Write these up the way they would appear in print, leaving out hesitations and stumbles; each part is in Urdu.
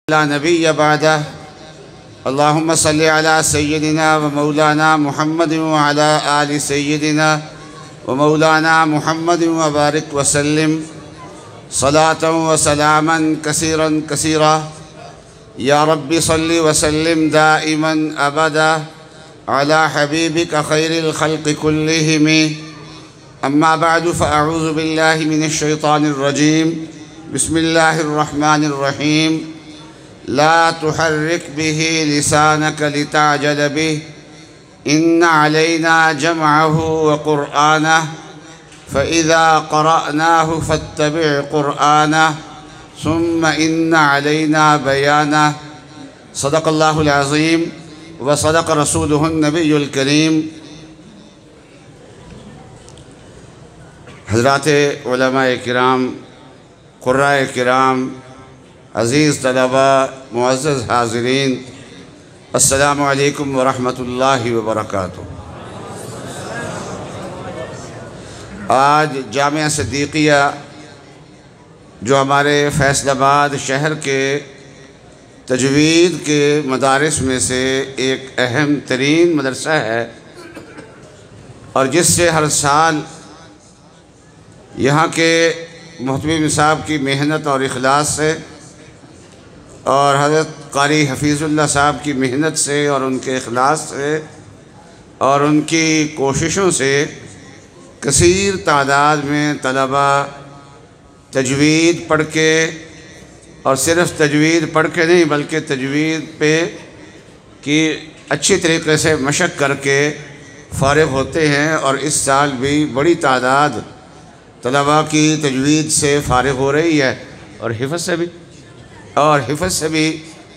لا نبي بعده اللهم صل على سيدنا ومولانا محمد وعلى آل سيدنا ومولانا محمد وبارك وسلم صلاة وسلاما كثيرا كثيرا يا رب صل وسلم دائما أبدا على حبيبك خير الخلق كلهم. أما بعد فأعوذ بالله من الشيطان الرجيم. بسم الله الرحمن الرحيم. لا تحرك به لسانك لتعجل به إن علينا جمعه وقرآنه فإذا قرأناه فاتبع قرآنه ثم إن علينا بيانه. صدق الله العظيم وصدق رسوله النبي الكريم. حضرات علماء کرام، قرائے کرام، عزیز طلباء، معزز حاضرین، السلام علیکم ورحمۃ اللہ وبرکاتہ. آج جامعہ صدیقیہ جو ہمارے فیصل آباد شہر کے تجوید کے مدارس میں سے ایک اہم ترین مدرسہ ہے اور جس سے ہر سال یہاں کے محتمم صاحب کی محنت اور اخلاص سے اور حضرت قاری حفیظ اللہ صاحب کی محنت سے اور ان کے اخلاص سے اور ان کی کوششوں سے کثیر تعداد میں طلباء تجوید پڑھ کے، اور صرف تجوید پڑھ کے نہیں بلکہ تجوید پہ کی اچھی طریقے سے مشق کر کے فارغ ہوتے ہیں. اور اس سال بھی بڑی تعداد طلباء کی تجوید سے فارغ ہو رہی ہے اور حفظ سے بھی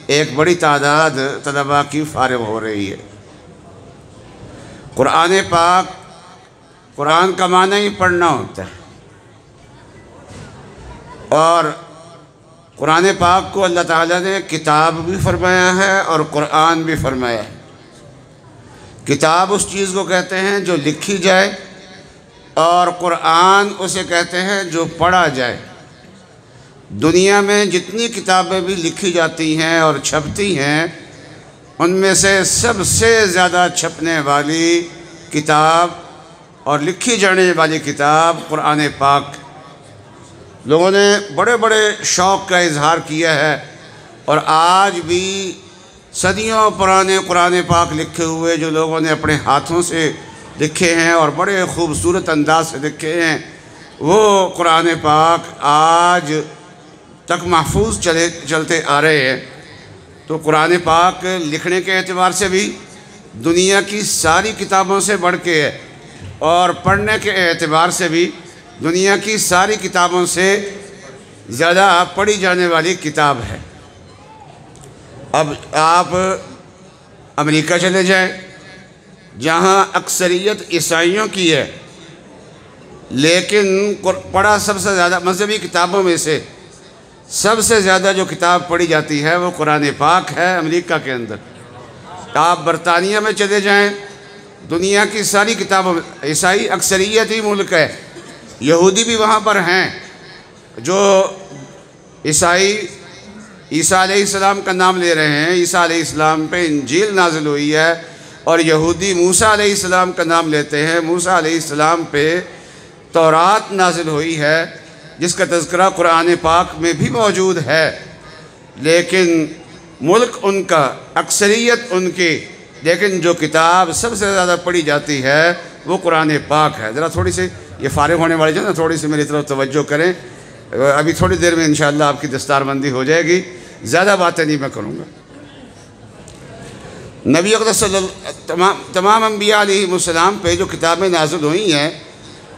ایک بڑی تعداد طلباء کی فارغ ہو رہی ہے. قرآن پاک، قرآن کا معنی ہی پڑھنا ہوتا ہے، اور قرآن پاک کو اللہ تعالیٰ نے کتاب بھی فرمایا ہے اور قرآن بھی فرمایا ہے. کتاب اس چیز کو کہتے ہیں جو لکھی جائے، اور قرآن اسے کہتے ہیں جو پڑھا جائے. دنیا میں جتنی کتابیں بھی لکھی جاتی ہیں اور چھپتی ہیں، ان میں سے سب سے زیادہ چھپنے والی کتاب اور لکھی جانے والی کتاب قرآن پاک. لوگوں نے بڑے بڑے شوق کا اظہار کیا ہے، اور آج بھی صدیوں پرانے قرآن پاک لکھے ہوئے جو لوگوں نے اپنے ہاتھوں سے لکھے ہیں اور بڑے خوبصورت انداز سے لکھے ہیں، وہ قرآن پاک آج تک محفوظ چلتے آ رہے ہیں. تو قرآن پاک لکھنے کے اعتبار سے بھی دنیا کی ساری کتابوں سے بڑھ کے ہے، اور پڑھنے کے اعتبار سے بھی دنیا کی ساری کتابوں سے زیادہ پڑھی جانے والی کتاب ہے. اب آپ امریکہ چلے جائیں جہاں اکثریت عیسائیوں کی ہے، لیکن پڑھا سب سے زیادہ مذہبی کتابوں میں سے سب سے زیادہ جو کتاب پڑھی جاتی ہے وہ قرآن پاک ہے امریکہ کے اندر. آپ برطانیہ میں چلے جائیں، دنیا کی ساری کتابوں میں عیسائی اکثریتی ملک ہے، یہودی بھی وہاں پر ہیں جو عیسائی عیسیٰ علیہ السلام کا نام لے رہے ہیں. عیسیٰ علیہ السلام پہ انجیل نازل ہوئی ہے، اور یہودی موسیٰ علیہ السلام کا نام لیتے ہیں. موسیٰ علیہ السلام پہ تورات نازل ہوئی ہے جس کا تذکرہ قرآن پاک میں بھی موجود ہے، لیکن ملک ان کا، اکثریت ان کی، لیکن جو کتاب سب سے زیادہ پڑھی جاتی ہے وہ قرآن پاک ہے. ذرا تھوڑی سی یہ فارغ ہونے والے جو نا تھوڑی سی میری طرف توجہ کریں. ابھی تھوڑی دیر میں انشاءاللہ آپ کی دستار بندی ہو جائے گی، زیادہ باتیں نہیں میں کروں گا. نبی اقدس صلی اللہ تمام انبیاء علیہ السلام پہ جو کتابیں نازل ہوئی ہیں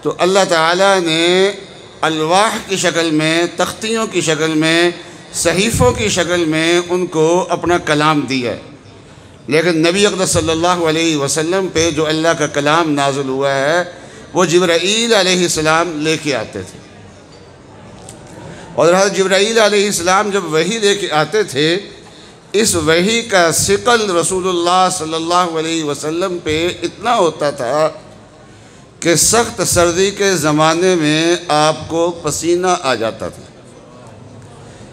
تو اللہ تعالیٰ نے الواح کی شکل میں، تختیوں کی شکل میں، صحیفوں کی شکل میں ان کو اپنا کلام دیا ہے. لیکن نبی اقدس صلی اللہ علیہ وسلم پہ جو اللہ کا کلام نازل ہوا ہے وہ جبرائیل علیہ السلام لے کے آتے تھے. اور حضرت جبرائیل علیہ السلام جب وحی لے کے آتے تھے، اس وحی کا ثقل رسول اللہ صلی اللہ علیہ وسلم پہ اتنا ہوتا تھا کہ سخت سردی کے زمانے میں آپ کو پسینہ آ جاتا تھا.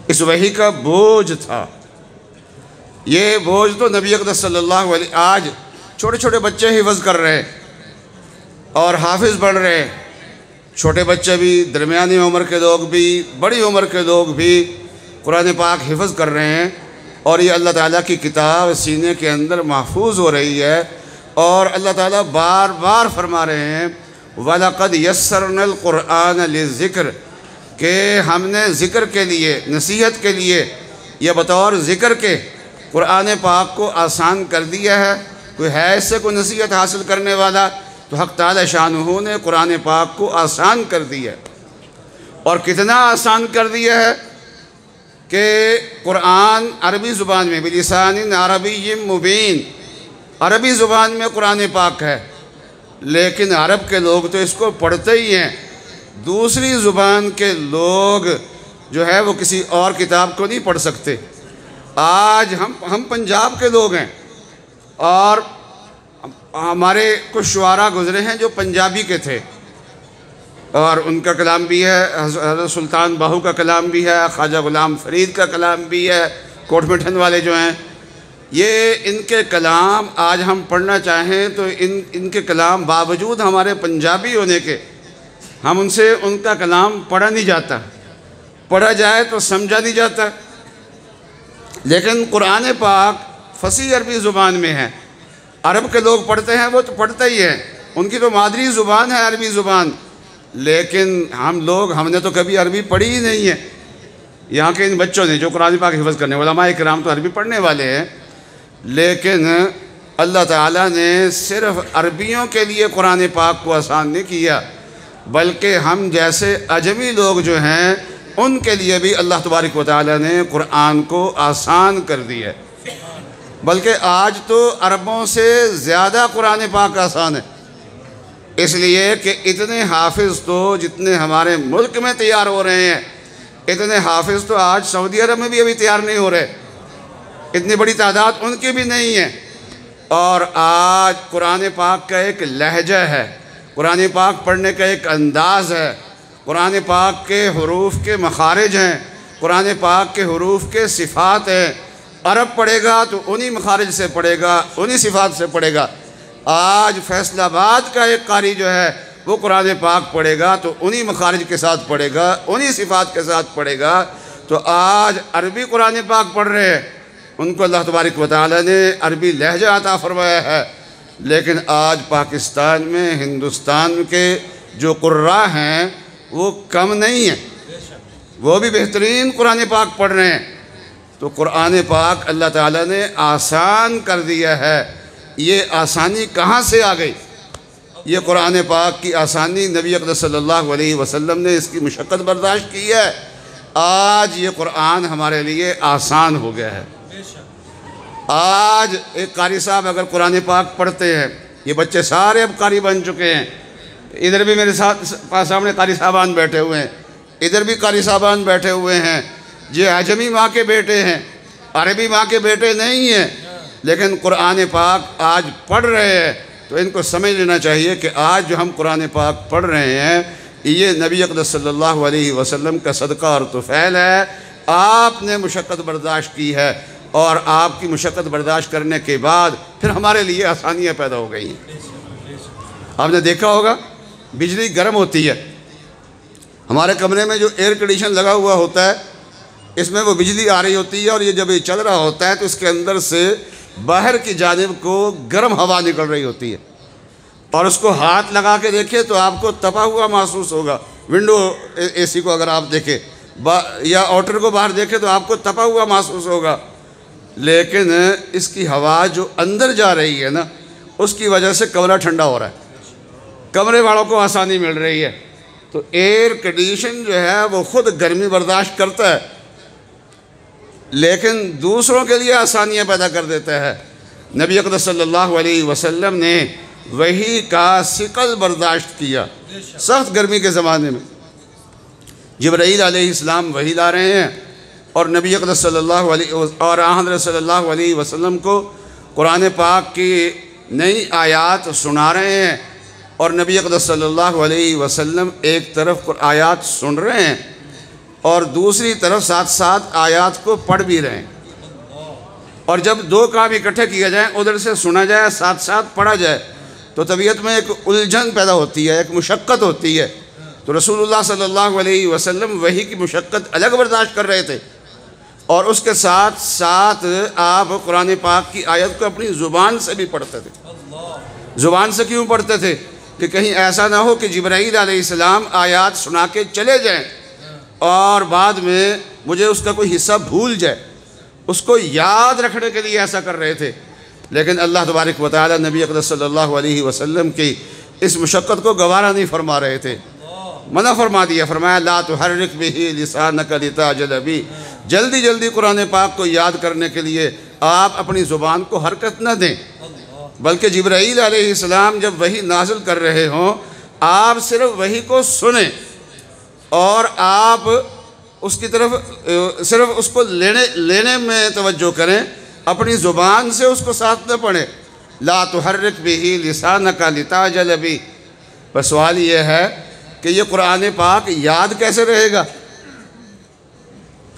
اس وحی کا بوجھ تھا. یہ بوجھ تو نبی اقدس صلی اللہ علیہ، آج چھوٹے چھوٹے بچے حفظ کر رہے ہیں اور حافظ بڑھ رہے ہیں، چھوٹے بچے بھی، درمیانی عمر کے لوگ بھی، بڑی عمر کے لوگ بھی قرآن پاک حفظ کر رہے ہیں، اور یہ اللہ تعالیٰ کی کتاب سینے کے اندر محفوظ ہو رہی ہے۔ اور اللہ تعالیٰ بار بار فرما رہے ہیں وَلَقَدْ يَسَّرْنَا الْقُرْآنَ لِلذِّكْرِ، کہ ہم نے ذکر کے لیے، نصیحت کے لیے، یا بطور ذکر کے قرآن پاک کو آسان کر دیا ہے۔ کوئی ہے اس سے کوئی نصیحت حاصل کرنے والا؟ تو حق تعالی شانہ نے قرآن پاک کو آسان کر دیا ہے، اور کتنا آسان کر دیا ہے کہ قرآن عربی زبان میں بلسان عربی مبین، عربی زبان میں قرآن پاک ہے، لیکن عرب کے لوگ تو اس کو پڑھتے ہی ہیں، دوسری زبان کے لوگ جو ہے وہ کسی اور کتاب کو نہیں پڑھ سکتے۔ آج ہم پنجاب کے لوگ ہیں، اور ہمارے کچھ شعراء گزرے ہیں جو پنجابی کے تھے، اور ان کا کلام بھی ہے، حضرت سلطان باہو کا کلام بھی ہے، خواجہ غلام فرید کا کلام بھی ہے، کوٹ مٹھن والے جو ہیں، یہ ان کے کلام آج ہم پڑھنا چاہیں تو ان کے کلام باوجود ہمارے پنجابی ہونے کے، ہم ان سے ان کا کلام پڑھا نہیں جاتا، پڑھا جائے تو سمجھا نہیں جاتا۔ لیکن قرآن پاک فصیح عربی زبان میں ہے، عرب کے لوگ پڑھتے ہیں، وہ تو پڑھتے ہی ہیں، ان کی تو مادری زبان ہے عربی زبان، لیکن ہم نے تو کبھی عربی پڑھی ہی نہیں ہے۔ یہاں کے ان بچوں نے جو قرآن پاک حفظ کرنے، علماء کرام تو عربی پڑھنے والے ہیں، لیکن اللہ تعالیٰ نے صرف عربیوں کے لیے قرآن پاک کو آسان نہیں کیا، بلکہ ہم جیسے اجمی لوگ جو ہیں ان کے لیے بھی اللہ تبارک و تعالیٰ نے قرآن کو آسان کر دیا ہے۔ بلکہ آج تو عربوں سے زیادہ قرآن پاک آسان ہے، اس لیے کہ اتنے حافظ تو جتنے ہمارے ملک میں تیار ہو رہے ہیں، اتنے حافظ تو آج سعودی عرب میں بھی ابھی تیار نہیں ہو رہے، اتنی بڑی تعداد ان کی بھی نہیں ہے۔ اور آج قرآن پاک کا ایک لہجہ ہے، قرآن پاک پڑھنے کا ایک انداز ہے، قرآن پاک کے حروف کے مخارج ہیں، قرآن پاک کے حروف کے صفات ہیں۔ عرب پڑھے گا تو انہی مخارج سے پڑھے گا، انہی صفات سے پڑھے گا۔ آج فیصل آباد کا ایک قاری جو ہے وہ قرآن پاک پڑھے گا تو انہی مخارج کے ساتھ پڑھے گا، انہی صفات کے ساتھ پڑھے گا۔ تو آج عربی قرآن پاک پڑھ رہے ہیں، ان کو اللہ تبارک و تعالیٰ نے عربی لہجہ عطا فرمایا ہے، لیکن آج پاکستان میں، ہندوستان کے جو قراء ہیں وہ کم نہیں ہیں، وہ بھی بہترین قرآن پاک پڑھ رہے ہیں۔ تو قرآن پاک اللہ تعالیٰ نے آسان کر دیا ہے۔ یہ آسانی کہاں سے آ گئی؟ یہ قرآن پاک کی آسانی نبی اقدس صلی اللہ علیہ وسلم نے اس کی مشقت برداشت کی ہے، آج یہ قرآن ہمارے لیے آسان ہو گیا ہے۔ آج ایک قاری صاحب اگر قرآن پاک پڑھتے ہیں، یہ بچے سارے اب قاری بن چکے ہیں، ادھر بھی میرے سامنے قاری صاحبان بیٹھے ہوئے ہیں، ادھر بھی قاری صاحبان بیٹھے ہوئے ہیں، یہ عجمی ماں کے بیٹے ہیں، عربی ماں کے بیٹے نہیں ہیں، لیکن قرآن پاک آج پڑھ رہے ہیں۔ تو ان کو سمجھ لینا چاہیے کہ آج جو ہم قرآن پاک پڑھ رہے ہیں یہ نبی اقدس صلی اللہ علیہ وسلم کا صدقہ اور طفیل ہے۔ آپ نے مشقت برداشت کی ہے، اور آپ کی مشقت برداشت کرنے کے بعد پھر ہمارے لیے آسانیاں پیدا ہو گئی ہیں۔ آپ نے دیکھا ہوگا بجلی گرم ہوتی ہے، ہمارے کمرے میں جو ایئر کنڈیشن لگا ہوا ہوتا ہے اس میں وہ بجلی آ رہی ہوتی ہے، اور یہ جب یہ چل رہا ہوتا ہے تو اس کے اندر سے باہر کی جانب کو گرم ہوا نکل رہی ہوتی ہے، اور اس کو ہاتھ لگا کے دیکھیں تو آپ کو تپا ہوا محسوس ہوگا۔ ونڈو اے سی کو اگر آپ دیکھیں یا آؤٹر کو باہر دیکھیں تو آپ کو تپا ہوا محسوس ہوگا، لیکن اس کی ہوا جو اندر جا رہی ہے نا، اس کی وجہ سے کمرہ ٹھنڈا ہو رہا ہے، کمرے والوں کو آسانی مل رہی ہے۔ تو ایئر کنڈیشن جو ہے وہ خود گرمی برداشت کرتا ہے، لیکن دوسروں کے لیے آسانیاں پیدا کر دیتا ہے۔ نبی اقدس صلی اللہ علیہ وسلم نے وحی کا ثقل برداشت کیا سخت گرمی کے زمانے میں۔ جبرائیل علیہ السلام وحی لا رہے ہیں، اور نبی اقدس صلی اللہ علیہ اور حضرت صلی اللہ علیہ وسلم کو قرآن پاک کی نئی آیات سنا رہے ہیں، اور نبی اقدس صلی اللہ علیہ وسلم ایک طرف آیات سن رہے ہیں اور دوسری طرف ساتھ ساتھ آیات کو پڑھ بھی رہے ہیں۔ اور جب دو کام اکٹھے کیا جائیں، ادھر سے سنا جائے ساتھ ساتھ پڑھا جائے، تو طبیعت میں ایک الجھن پیدا ہوتی ہے، ایک مشقت ہوتی ہے۔ تو رسول اللہ صلی اللہ علیہ وسلم وحی کی مشقت الگ برداشت کر رہے تھے، اور اس کے ساتھ ساتھ آپ قرآن پاک کی آیت کو اپنی زبان سے بھی پڑھتے تھے۔ زبان سے کیوں پڑھتے تھے؟ کہ کہیں ایسا نہ ہو کہ جبرائیل علیہ السلام آیات سنا کے چلے جائیں اور بعد میں مجھے اس کا کوئی حصہ بھول جائے۔ اس کو یاد رکھنے کے لیے ایسا کر رہے تھے، لیکن اللہ تبارک و تعالی نبی اقدس صلی اللہ علیہ وسلم کی اس مشقت کو گوارا نہیں فرما رہے تھے، منع فرما دیا، فرمایا لا تحرک بہ لسانک لتعجل بہ، جلدی جلدی قرآن پاک کو یاد کرنے کے لیے آپ اپنی زبان کو حرکت نہ دیں، بلکہ جبرائیل علیہ السلام جب وحی نازل کر رہے ہوں آپ صرف وحی کو سنیں اور آپ اس کی طرف صرف اس کو لینے میں توجہ کریں، اپنی زبان سے اس کو ساتھ نہ پڑھیں۔ لا تحرک بہ لسانک لتعجل بہ۔ بس سوال یہ ہے کہ یہ قرآن پاک یاد کیسے رہے گا،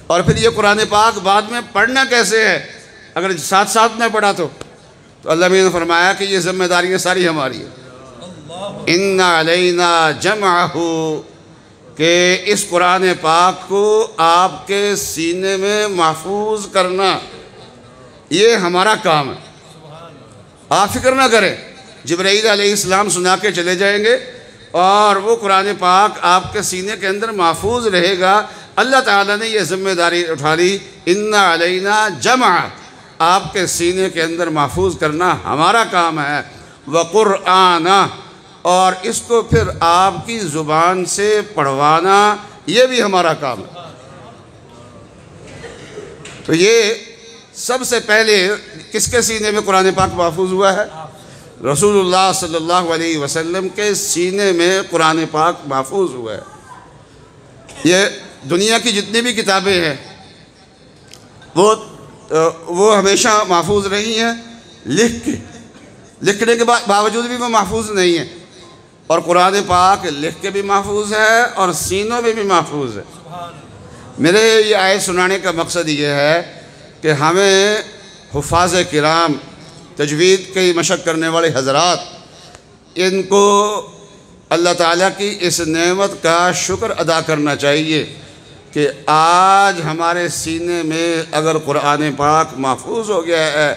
اور پھر یہ قرآن پاک بعد میں پڑھنا کیسے ہے اگر ساتھ ساتھ نہ پڑھا تو اللہ نے فرمایا کہ یہ ذمہ داریاں ساری ہماری ہیں۔ ان علینا جمعہ، کہ اس قرآن پاک کو آپ کے سینے میں محفوظ کرنا یہ ہمارا کام ہے۔ آپ فکر نہ کریں، جبرائیل علیہ السلام سنا کے چلے جائیں گے اور وہ قرآن پاک آپ کے سینے کے اندر محفوظ رہے گا۔ اللہ تعالیٰ نے یہ ذمہ داری اٹھا لی، ان علینا جمع، آپ کے سینے کے اندر محفوظ کرنا ہمارا کام ہے، وقرآن، اور اس کو پھر آپ کی زبان سے پڑھوانا یہ بھی ہمارا کام ہے۔ تو یہ سب سے پہلے کس کے سینے میں قرآن پاک محفوظ ہوا ہے؟ رسول اللہ صلی اللہ علیہ وسلم کے سینے میں قرآن پاک محفوظ ہوا ہے۔ یہ دنیا کی جتنی بھی کتابیں ہیں وہ ہمیشہ محفوظ رہی ہیں لکھنے کے باوجود بھی وہ محفوظ نہیں ہیں، اور قرآن پاک لکھ کے بھی محفوظ ہے اور سینوں میں بھی محفوظ ہے۔ میرے یہ آیت سنانے کا مقصد یہ ہے کہ ہمیں حفاظ کرام، تجوید کی مشق کرنے والے حضرات، ان کو اللہ تعالیٰ کی اس نعمت کا شکر ادا کرنا چاہیے کہ آج ہمارے سینے میں اگر قرآن پاک محفوظ ہو گیا ہے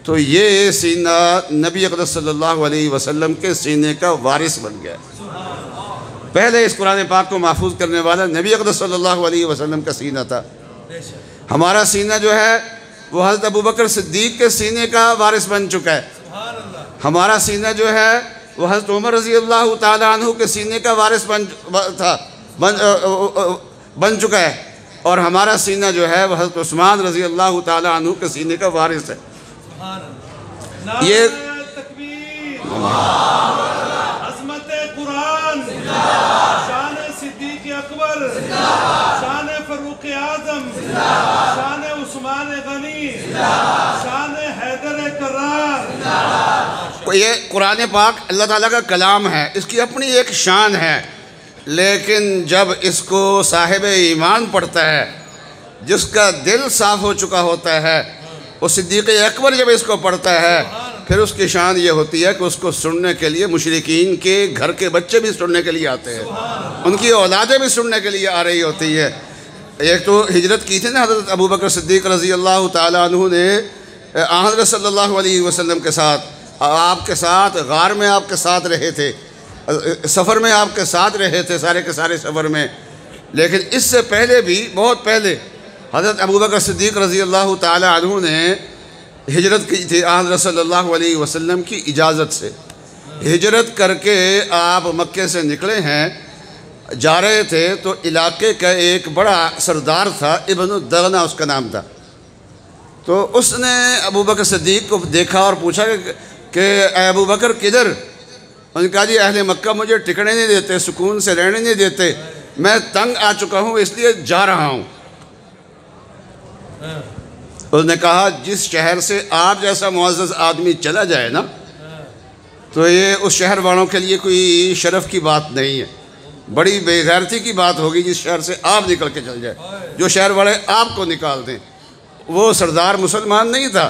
تو یہ سینہ نبی اقدس صلی اللہ علیہ وسلم کے سینے کا وارث بن گیا ہے۔ پہلے اس قرآن پاک کو محفوظ کرنے والا نبی اقدس صلی اللہ علیہ وسلم کا سینہ تھا۔ ہمارا سینہ جو ہے وہ حضرت ابوبکر صدیق کے سینے کا وارث بن چکا ہے۔ ہمارا سینہ جو ہے وہ حضرت عمر رضی اللہ تعالیٰ عنہ کے سینے کا وارث بن چکا ہے، اور ہمارا سینہ جو ہے وہ حضرت عثمان رضی اللہ تعالیٰ عنہ کے سینے کا وارث ہے۔ یہ تکبیر، عظمت قرآن، شان صدیق اکبر، شان فاروق اعظم، شان عثمان غنی، شان حیدر کرار۔ یہ قرآن پاک اللہ تعالیٰ کا کلام ہے، اس کی اپنی ایک شان ہے، لیکن جب اس کو صاحب ایمان پڑھتا ہے، جس کا دل صاف ہو چکا ہوتا ہے، وہ صدیق اکبر جب اس کو پڑھتا ہے، پھر اس کی شان یہ ہوتی ہے کہ اس کو سننے کے لیے مشرکین کے گھر کے بچے بھی سننے کے لیے آتے ہیں، ان کی اولادیں بھی سننے کے لیے آ رہی ہوتی ہے۔ ایک تو ہجرت کی تھی نا حضرت ابوبکر صدیق رضی اللہ تعالیٰ عنہ نے حضرت صلی اللہ علیہ وسلم کے ساتھ، آپ کے ساتھ غار میں آپ کے ساتھ رہے تھے، سفر میں آپ کے ساتھ رہے تھے، سارے کے سارے سفر میں، لیکن اس سے پہلے بھی بہت پہلے حضرت ابوبکر صدیق رضی اللہ تعالیٰ عنہ نے ہجرت کی تھی حضرت صلی اللہ علیہ وسلم کی اجازت سے۔ ہجرت کر کے آپ مکے سے نکلے ہیں، جا رہے تھے تو علاقے کا ایک بڑا سردار تھا، ابن الدغنہ اس کا نام تھا، تو اس نے ابوبکر صدیق کو دیکھا اور پوچھا کہ اے ابوبکر کدھر؟ انہوں نے کہا جی اہل مکہ مجھے ٹکنے نہیں دیتے، سکون سے رہنے نہیں دیتے، میں تنگ آ چکا ہوں اس لیے جا رہا ہوں۔ اس نے کہا جس شہر سے آپ جیسا معزز آدمی چلا جائے نا تو یہ اس شہر والوں کے لیے کوئی شرف کی بات نہیں ہے، بڑی بے غیرتی کی بات ہوگی جس شہر سے آپ نکل کے چل جائے، جو شہر والے آپ کو نکال دیں۔ وہ سردار مسلمان نہیں تھا،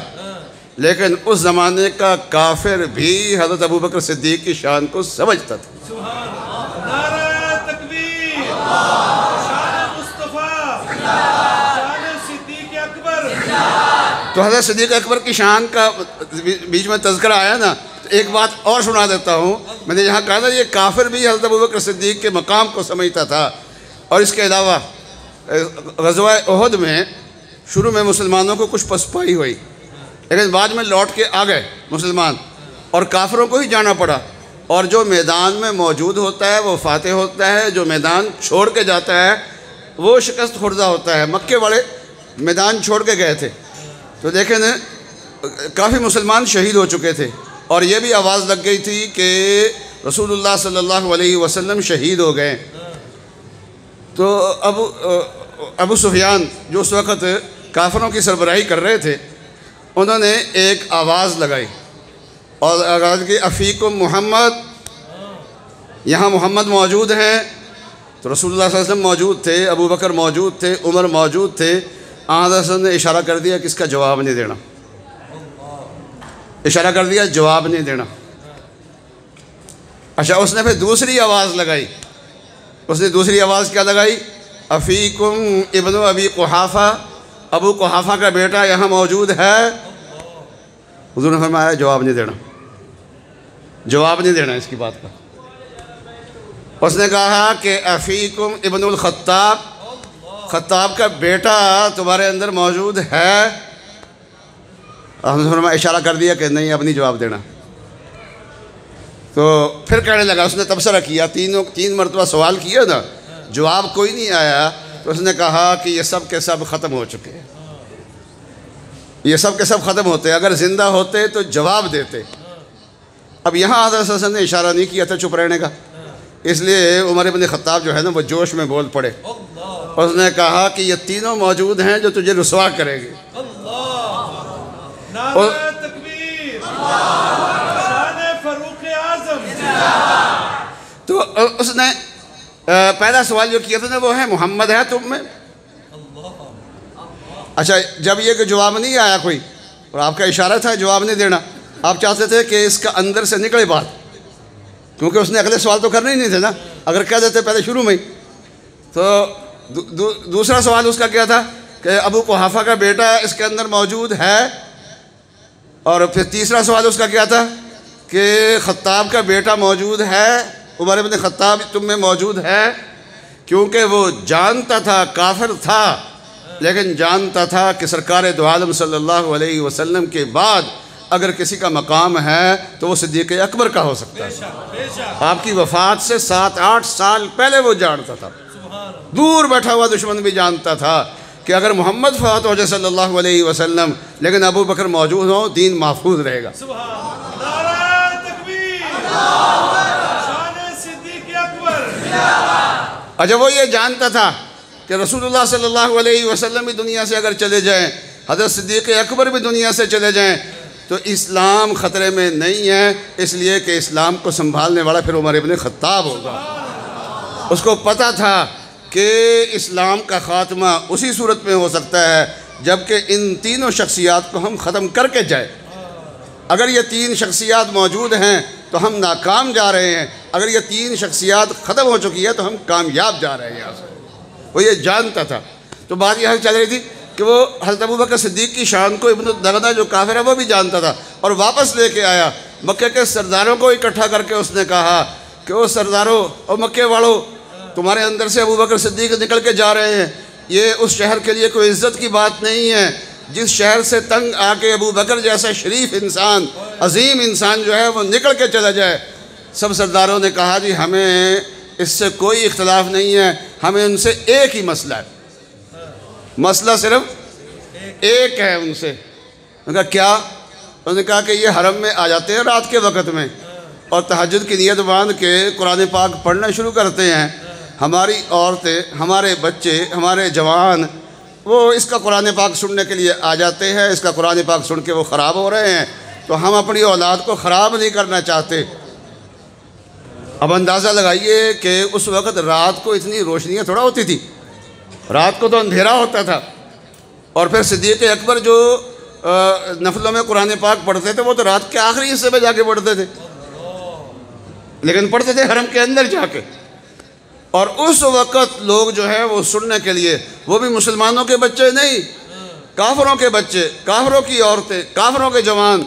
لیکن اس زمانے کا کافر بھی حضرت ابوبکر صدیق کی شان کو سمجھتا تھا۔ سبحان اللہ، نعرہ تکبیر، شان مصطفیٰ، شان صدیق اکبر۔ تو حضرت صدیق اکبر کی شان کا بیچ میں تذکرہ آیا نا، تو ایک بات اور سنا دیتا ہوں۔ میں نے یہاں کہا تھا یہ کافر بھی حضرت ابوبکر صدیق کے مقام کو سمجھتا تھا۔ اور اس کے علاوہ غزوہ احد میں شروع میں مسلمانوں کو کچھ پسپائی ہوئی، لیکن بعد میں لوٹ کے آ گئے مسلمان، اور کافروں کو ہی جانا پڑا۔ اور جو میدان میں موجود ہوتا ہے وہ فاتح ہوتا ہے، جو میدان چھوڑ کے جاتا ہے وہ شکست خوردہ ہوتا ہے۔ مکے والے میدان چھوڑ کے گئے تھے، تو دیکھیں نا کافی مسلمان شہید ہو چکے تھے، اور یہ بھی آواز لگ گئی تھی کہ رسول اللہ صلی اللہ علیہ وسلم شہید ہو گئے۔ تو ابو سفیان جو اس وقت کافروں کی سربراہی کر رہے تھے، انہوں نے ایک آواز لگائی اور آواز کی افیکم محمد، یہاں محمد موجود ہیں۔ تو رسول اللہ صلی اللہ علیہ وسلم موجود تھے، ابو بکر موجود تھے، عمر موجود تھے۔ حضرت نے اشارہ کر دیا کہ اس کا جواب نہیں دینا، اشارہ کر دیا جواب نہیں دینا۔ اچھا، اس نے پھر دوسری آواز لگائی، اس نے دوسری آواز کیا لگائی؟ افیکم ابن ابی قحافہ، ابو قحافہ کا بیٹا یہاں موجود ہے۔ حضور نے فرمایا جواب نہیں دینا، جواب نہیں دینا اس کی بات کا۔ اس نے کہا کہ افیکم ابن الخطاب، خطاب کا بیٹا تمہارے اندر موجود ہے۔ حضور نے فرمایا اشارہ کر دیا کہ نہیں اب نہیں جواب دینا۔ تو پھر کہنے لگا، اس نے تبصرہ کیا، تین مرتبہ سوال کیا نا، جواب کوئی نہیں آیا، تو اس نے کہا کہ یہ سب کے سب ختم ہو چکے ہیں، یہ سب کے سب ختم ہوتے، اگر زندہ ہوتے تو جواب دیتے۔ اب یہاں حضرت صلی اللہ علیہ وسلم نے اشارہ نہیں کیا تھا چپ رہنے کا، اس لیے عمر ابن خطاب جو ہے نا وہ جوش میں بول پڑے، اس نے کہا کہ یہ تینوں موجود ہیں جو تجھے رسوا کریں گے۔ نعرہ تکبیر، شان فاروق اعظم۔ تو اس نے پہلا سوال جو کیا تھا نا وہ ہے محمد ہے تم میں؟ اچھا، جب یہ کہ جواب نہیں آیا کوئی، اور آپ کا اشارہ تھا جواب نہیں دینا، آپ چاہتے تھے کہ اس کا اندر سے نکلے بات، کیونکہ اس نے اگلے سوال تو کرنے ہی نہیں تھے نا، اگر کہہ دیتے پہلے شروع میں ہی۔ تو دوسرا سوال اس کا کیا تھا کہ ابو قحافہ کا بیٹا اس کے اندر موجود ہے، اور پھر تیسرا سوال اس کا کیا تھا کہ خطاب کا بیٹا موجود ہے، عمر ابن خطاب تم میں موجود ہے، کیونکہ وہ جانتا تھا، کافر تھا، لیکن جانتا تھا کہ سرکار دو عالم صلی اللہ علیہ وسلم کے بعد اگر کسی کا مقام ہے تو وہ صدیق اکبر کا ہو سکتا ہے۔ آپ کی وفات سے 7-8 سال پہلے وہ جانتا تھا، دور بیٹھا ہوا دشمن بھی جانتا تھا کہ اگر محمد فوت ہو جائے صلی اللہ علیہ وسلم لیکن ابو بکر موجود ہوں، دین محفوظ رہے گا۔ نعرہ تکبیر، شان صدیق اکبر۔ اچھا، وہ یہ جانتا تھا کہ رسول اللہ صلی اللہ علیہ وسلم بھی دنیا سے اگر چلے جائیں، حضرت صدیق اکبر بھی دنیا سے چلے جائیں تو اسلام خطرے میں نہیں ہے، اس لیے کہ اسلام کو سنبھالنے والا پھر عمر ابن خطاب ہوگا۔ اس کو پتہ تھا کہ اسلام کا خاتمہ اسی صورت میں ہو سکتا ہے جبکہ ان تینوں شخصیات کو ہم ختم کر کے جائیں۔ اگر یہ تین شخصیات موجود ہیں تو ہم ناکام جا رہے ہیں، اگر یہ تین شخصیات ختم ہو چکی ہے تو ہم کامیاب جا رہے ہیں یہاں سے۔ وہ یہ جانتا تھا۔ تو بات یہ چل رہی تھی کہ وہ حضرت ابوبکر صدیق کی شان کو ابن الدغنہ جو کافر ہے وہ بھی جانتا تھا، اور واپس لے کے آیا۔ مکے کے سرداروں کو اکٹھا کر کے اس نے کہا کہ وہ سرداروں اور مکے والوں، تمہارے اندر سے ابوبکر صدیق نکل کے جا رہے ہیں، یہ اس شہر کے لیے کوئی عزت کی بات نہیں ہے۔ جس شہر سے تنگ آ کے ابوبکر جیسا شریف انسان، عظیم انسان جو ہے وہ نکل کے چلا جائے۔ سب سرداروں نے کہا جی ہمیں اس سے کوئی اختلاف نہیں ہے، ہمیں ان سے ایک ہی مسئلہ ہے، مسئلہ صرف ایک ہے ان سے۔ انہوں نے کہا کیا؟ انہوں نے کہا کہ یہ حرم میں آ جاتے ہیں رات کے وقت میں اور تہجد کی نیت باندھ کے قرآن پاک پڑھنا شروع کرتے ہیں، ہماری عورتیں، ہمارے بچے، ہمارے جوان وہ اس کا قرآن پاک سننے کے لیے آ جاتے ہیں، اس کا قرآن پاک سن کے وہ خراب ہو رہے ہیں، تو ہم اپنی اولاد کو خراب نہیں کرنا چاہتے۔ اب اندازہ لگائیے کہ اس وقت رات کو اتنی روشنیاں تھوڑا ہوتی تھی، رات کو تو اندھیرا ہوتا تھا، اور پھر صدیق اکبر جو نفلوں میں قرآن پاک پڑھتے تھے وہ تو رات کے آخری حصے میں جا کے پڑھتے تھے، لیکن پڑھتے تھے حرم کے اندر جا کے. اور اس وقت لوگ جو ہے وہ سننے کے لیے، وہ بھی مسلمانوں کے بچے نہیں، کافروں کے بچے، کافروں کی عورتیں، کافروں کے جوان،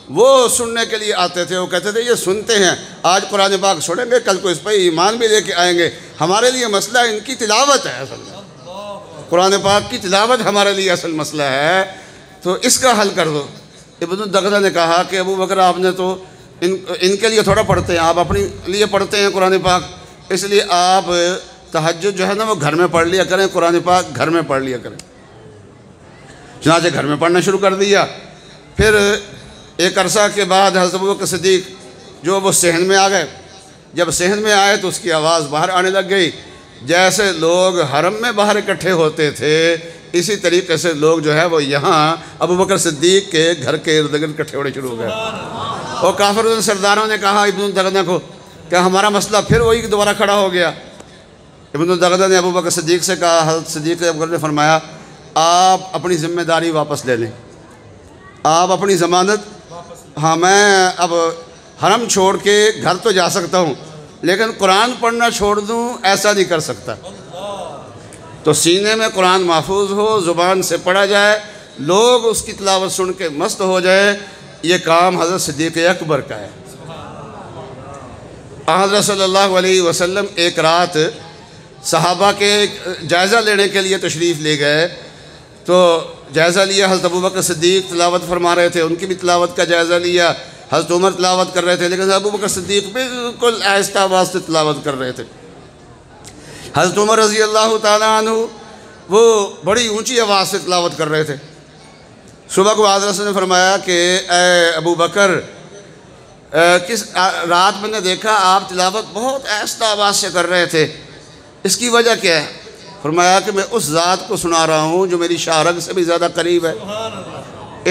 وہ سننے کے لیے آتے تھے. وہ کہتے تھے یہ سنتے ہیں، آج قرآن پاک سنیں گے، کل کو اس پہ ایمان بھی لے کے آئیں گے. ہمارے لیے مسئلہ ان کی تلاوت ہے، اصل میں قرآن پاک کی تلاوت ہمارے لیے اصل مسئلہ ہے، تو اس کا حل کر دو. ابن الدغدہ نے کہا کہ ابو بکر آپ نے تو ان کے لیے تھوڑا پڑھتے ہیں، آپ اپنے لیے پڑھتے ہیں قرآن پاک، اس لیے آپ تہجد جو ہے نا وہ گھر میں پڑھ لیا کریں، قرآن پاک گھر میں پڑھ لیا کریں. چنانچہ گھر میں پڑھنا شروع کر دیا. پھر ایک عرصہ کے بعد حضرت ابوبکر صدیق جو وہ صحن میں آ گئے. جب صحن میں آئے تو اس کی آواز باہر آنے لگ گئی. جیسے لوگ حرم میں باہر اکٹھے ہوتے تھے اسی طریقے سے لوگ جو ہے وہ یہاں ابوبکر صدیق کے گھر کے ارد گرد اکٹھے ہونے شروع ہو گئے. اور کافر سرداروں نے کہا ابن الدغدہ کو کہ ہمارا مسئلہ پھر وہی دوبارہ کھڑا ہو گیا. ابن الدغدہ نے ابوبکر صدیق سے کہا، حضرت صدیق اکبر نے فرمایا آپ اپنی ذمہ داری واپس لے لیں، آپ اپنی ضمانت. ہاں میں اب حرم چھوڑ کے گھر تو جا سکتا ہوں لیکن قرآن پڑھنا چھوڑ دوں ایسا نہیں کر سکتا. تو سینے میں قرآن محفوظ ہو، زبان سے پڑھا جائے، لوگ اس کی تلاوت سن کے مست ہو جائے، یہ کام حضرت صدیق اکبر کا ہے. حضرت صلی اللہ علیہ وسلم ایک رات صحابہ کے جائزہ لینے کے لیے تشریف لے گئے. تو جائزہ لیا، حضرت ابوبکر صدیق تلاوت فرما رہے تھے، ان کی بھی تلاوت کا جائزہ لیا. حضرت عمر تلاوت کر رہے تھے لیکن ابوبکر صدیق بالکل آہستہ آواز سے تلاوت کر رہے تھے. حضرت عمر رضی اللہ تعالیٰ عنہ وہ بڑی اونچی آواز سے تلاوت کر رہے تھے. صبح کو حضرت نے فرمایا کہ اے ابوبکر کس رات میں نے دیکھا آپ تلاوت بہت آہستہ آواز سے کر رہے تھے، اس کی وجہ کیا ہے؟ فرمایا کہ میں اس ذات کو سنا رہا ہوں جو میری شارگ سے بھی زیادہ قریب ہے،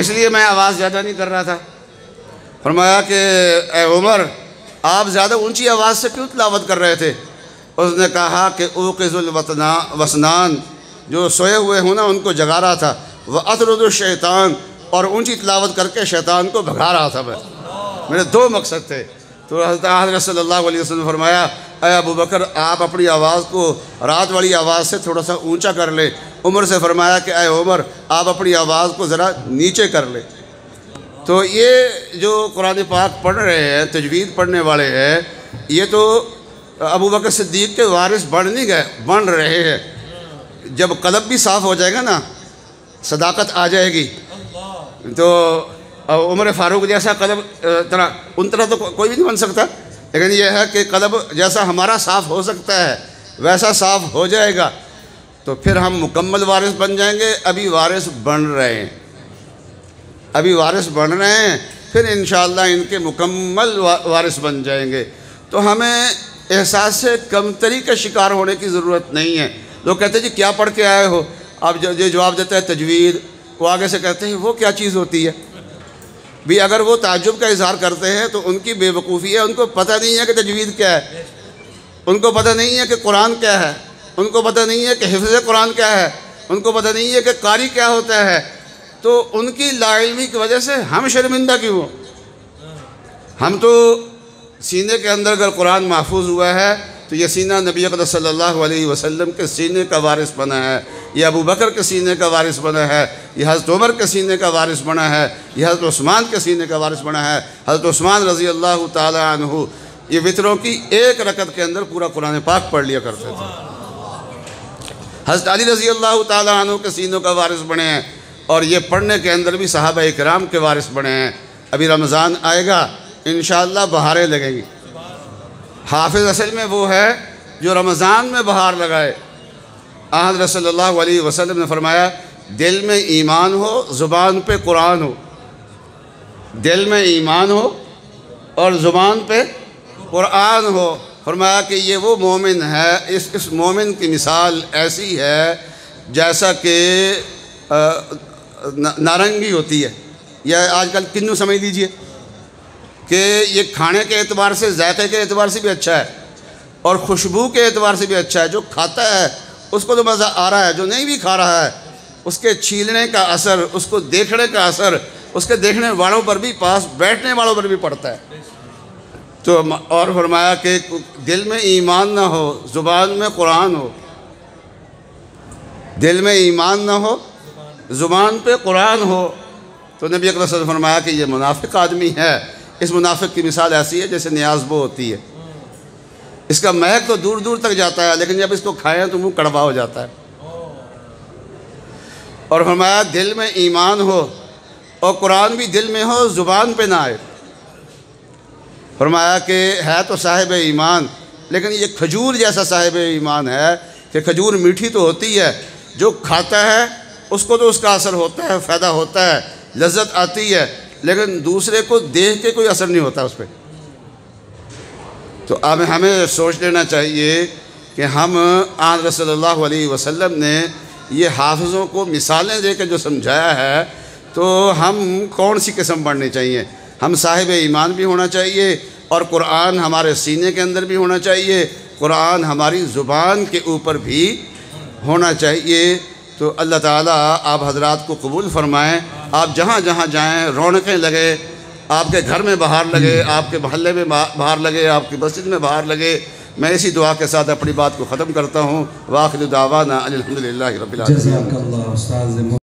اس لیے میں آواز زیادہ نہیں کر رہا تھا. فرمایا کہ اے عمر آپ زیادہ اونچی آواز سے کیوں تلاوت کر رہے تھے؟ اس نے کہا کہ اوقظ الوسنان، جو سوئے ہوئے ہوں نا ان کو جگا رہا تھا، وَأَطْرُدُ الشَّيْطَان، اور اونچی تلاوت کر کے شیطان کو بھگا رہا تھا. میرے دو مقصد تھے. تو حضرت صلی اللہ علیہ وسلم نے فرمایا اے ابو بکر آپ اپنی آواز کو رات والی آواز سے تھوڑا سا اونچا کر لیں. عمر سے فرمایا کہ اے عمر آپ اپنی آواز کو ذرا نیچے کر لیں. تو یہ جو قرآن پاک پڑھ رہے ہیں، تجوید پڑھنے والے ہیں، یہ تو ابو بکر صدیق کے وارث بن نہیں گئے، بن رہے ہیں. جب قلب بھی صاف ہو جائے گا نا، صداقت آ جائے گی، تو عمر فاروق جیسا قلب ان طرح تو کوئی بھی نہیں بن سکتا، لیکن یہ ہے کہ قلب جیسا ہمارا صاف ہو سکتا ہے ویسا صاف ہو جائے گا تو پھر ہم مکمل وارث بن جائیں گے. ابھی وارث بن رہے ہیں، ابھی وارث بن رہے ہیں، پھر انشاءاللہ ان کے مکمل وارث بن جائیں گے. تو ہمیں احساس سے کمتری کا شکار ہونے کی ضرورت نہیں ہے. لوگ کہتے ہیں جی کیا پڑھ کے آئے ہو؟ آپ جو جواب دیتا ہے تجوید، وہ آگے سے کہتے ہیں وہ کیا چیز ہوتی ہے؟ بھی اگر وہ تعجب کا اظہار کرتے ہیں تو ان کی بے وقوفی ہے، ان کو پتہ نہیں ہے کہ تجوید کیا ہے، ان کو پتہ نہیں ہے کہ قرآن کیا ہے، ان کو پتہ نہیں ہے کہ حفظ قرآن کیا ہے، ان کو پتہ نہیں ہے کہ قاری کیا ہوتا ہے. تو ان کی لا علمی کی وجہ سے ہم شرمندہ کیوں ہوں؟ ہم تو سینے کے اندر اگر قرآن محفوظ ہوا ہے تو یہ سینہ نبی اقدس صلی اللہ علیہ وسلم کے سینے کا وارث بنا ہے، یہ ابو بکر کے سینے کا وارث بنا ہے، یہ حضرت عمر کے سینے کا وارث بنا ہے، یہ حضرت عثمان کے سینے کا وارث بنا ہے. حضرت عثمان رضی اللہ تعالی عنہ یہ وطروں کی ایک رکعت کے اندر پورا قرآن پاک پڑھ لیا کرتے تھے. حضرت علی رضی اللہ تعالی عنہ کے سینوں کا وارث بنے ہیں، اور یہ پڑھنے کے اندر بھی صحابہ اکرام کے وارث بنے ہیں. ابھی رمضان آئے گا انشاءاللہ بہاریں لگیں گی. حافظ اصل میں وہ ہے جو رمضان میں بہار لگائے. حضرت صلی اللہ علیہ وسلم نے فرمایا دل میں ایمان ہو، زبان پہ قرآن ہو. دل میں ایمان ہو اور زبان پہ قرآن ہو. فرمایا کہ یہ وہ مومن ہے، اس مومن کی مثال ایسی ہے جیسا کہ نارنگی ہوتی ہے، یا آج کل کنو سمجھ لیجئے کہ یہ کھانے کے اعتبار سے، ذائقے کے اعتبار سے بھی اچھا ہے اور خوشبو کے اعتبار سے بھی اچھا ہے. جو کھاتا ہے اس کو تو مزہ آ رہا ہے، جو نہیں بھی کھا رہا ہے اس کے چھیلنے کا اثر، اس کو دیکھنے کا اثر اس کے دیکھنے والوں پر بھی، پاس بیٹھنے والوں پر بھی پڑتا ہے۔ تو اور فرمایا کہ دل میں ایمان نہ ہو، زبان میں قرآن ہو۔ دل میں ایمان نہ ہو، زبان پہ قرآن ہو، تو نبی اکرم صلی اللہ علیہ وسلم نے فرمایا کہ یہ منافق آدمی ہے۔ اس منافق کی مثال ایسی ہے جیسے نیاز بو ہوتی ہے، اس کا مہک تو دور دور تک جاتا ہے، لیکن جب اس کو کھائیں تو منہ کڑوا ہو جاتا ہے۔ اور فرمایا دل میں ایمان ہو اور قرآن بھی دل میں ہو، زبان پہ نہ آئے۔ فرمایا کہ ہے تو صاحب ایمان، لیکن یہ کھجور جیسا صاحب ایمان ہے کہ کھجور میٹھی تو ہوتی ہے، جو کھاتا ہے اس کو تو اس کا اثر ہوتا ہے، فائدہ ہوتا ہے، لذت آتی ہے، لیکن دوسرے کو دیکھ کے کوئی اثر نہیں ہوتا اس پہ۔ تو اب ہمیں سوچ لینا چاہیے کہ ہم آن صلی اللہ علیہ وسلم نے یہ حافظوں کو مثالیں دے کے جو سمجھایا ہے، تو ہم کون سی قسم پڑھنی چاہیے؟ ہم صاحب ایمان بھی ہونا چاہیے، اور قرآن ہمارے سینے کے اندر بھی ہونا چاہیے، قرآن ہماری زبان کے اوپر بھی ہونا چاہیے۔ تو اللہ تعالیٰ آپ حضرات کو قبول فرمائیں، آپ جہاں جہاں جائیں رونقیں لگے، آپ کے گھر میں بہار لگے، آپ کے محلے میں بہار لگے، آپ کی مسجد میں بہار لگے۔ میں اسی دعا کے ساتھ اپنی بات کو ختم کرتا ہوں۔ وآخر دعوانا الحمدللہ رب العالمین۔ جزاک اللہ استاذ